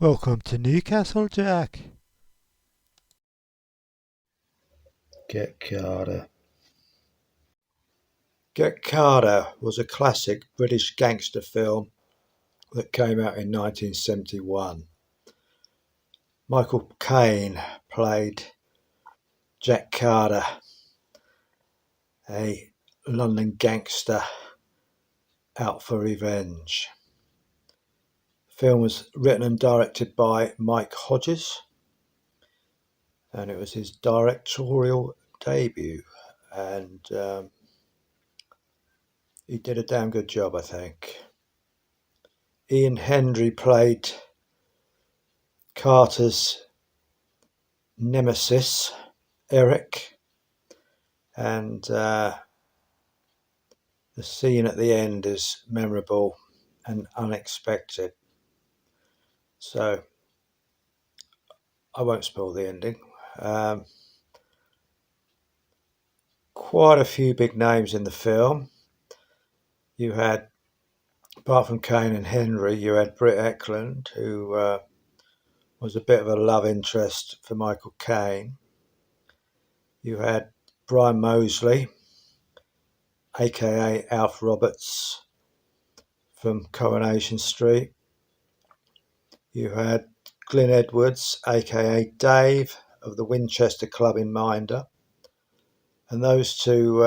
Welcome to Newcastle, Jack. Get Carter. Get Carter was a classic British gangster film that came out in 1971. Michael Caine played Jack Carter, a London gangster out for revenge. The film was written and directed by Mike Hodges, and it was his directorial debut. And he did a damn good job, I think. Ian Hendry played Carter's nemesis, Eric, and the scene at the end is memorable and unexpected. So I won't spoil the ending. Quite a few big names in the film. You had, apart from Caine and Henry, you had Britt Ekland, who was a bit of a love interest for Michael Caine. You had Brian Mosley, aka Alf Roberts, from Coronation Street. You had Glyn Edwards, aka Dave, of the Winchester Club in Minder. And those two,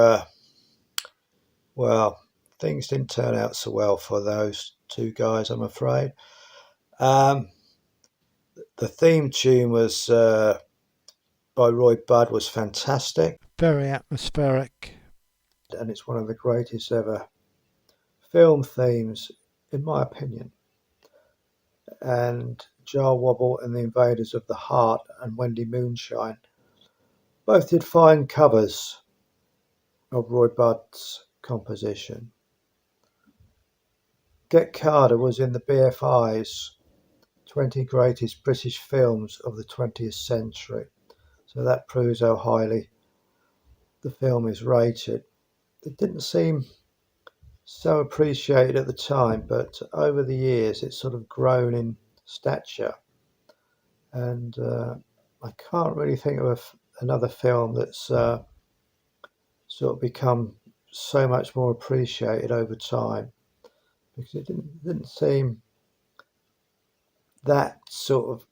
well, things didn't turn out so well for those two guys, I'm afraid. The theme tune was by Roy Budd, was fantastic, Very atmospheric. and it's one of the greatest ever film themes, in my opinion. And Jar Wobble and the Invaders of the Heart and Wendy Moonshine both did fine covers of Roy Budd's composition. Get Carter was in the BFI's 20 Greatest British Films of the 20th Century, so that proves how highly the film is rated. It didn't seem so appreciated at the time, but over the years it's sort of grown in stature, and I can't really think of another film that's sort of become so much more appreciated over time, because it didn't seem that sort of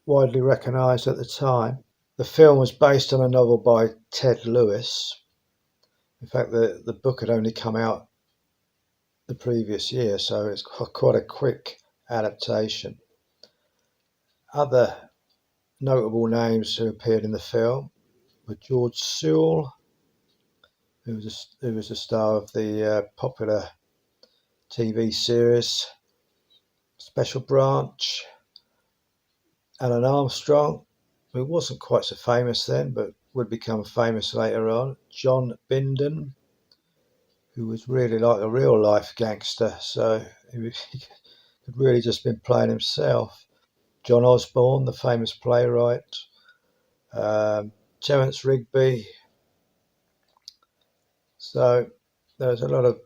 widely recognised at the time. The film was based on a novel by Ted Lewis. In fact, the book had only come out the previous year, so it's quite a quick adaptation. Other notable names who appeared in the film were George Sewell, who was a star of the popular TV series Special Branch, Alan Armstrong, who wasn't quite so famous then, but would become famous later on, John Bindon, who was really like a real life gangster, so he could really just been playing himself. John Osborne, the famous playwright, Terence Rigby. So there's a lot of,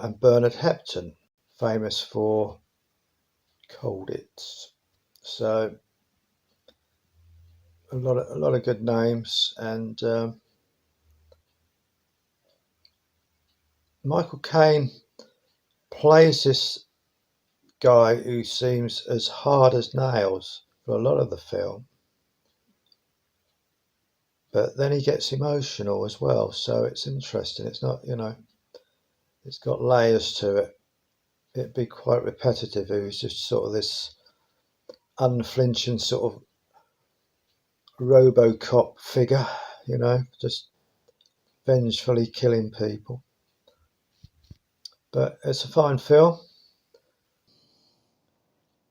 and Bernard Hepton, famous for Cold It's. So a lot of good names, and Michael Caine plays this guy who seems as hard as nails for a lot of the film, but then he gets emotional as well, so it's interesting. It's not, it's got layers to it. It'd be quite repetitive if it was just sort of this unflinching sort of RoboCop figure, just vengefully killing people. But it's a fine film.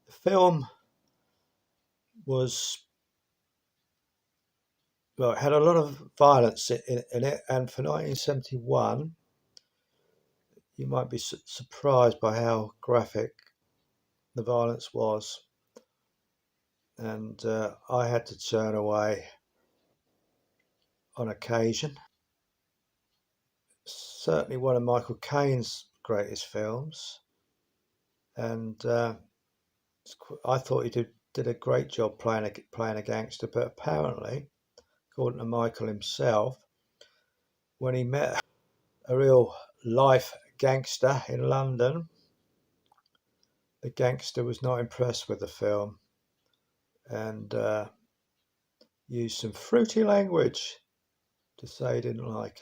The film was, well, it had a lot of violence in it, and for 1971, you might be surprised by how graphic the violence was, and I had to turn away on occasion. Certainly one of Michael Caine's greatest films, and I thought he did a great job playing a gangster, but apparently, according to Michael himself, when he met a real life gangster in London, the gangster was not impressed with the film and used some fruity language to say he didn't like it.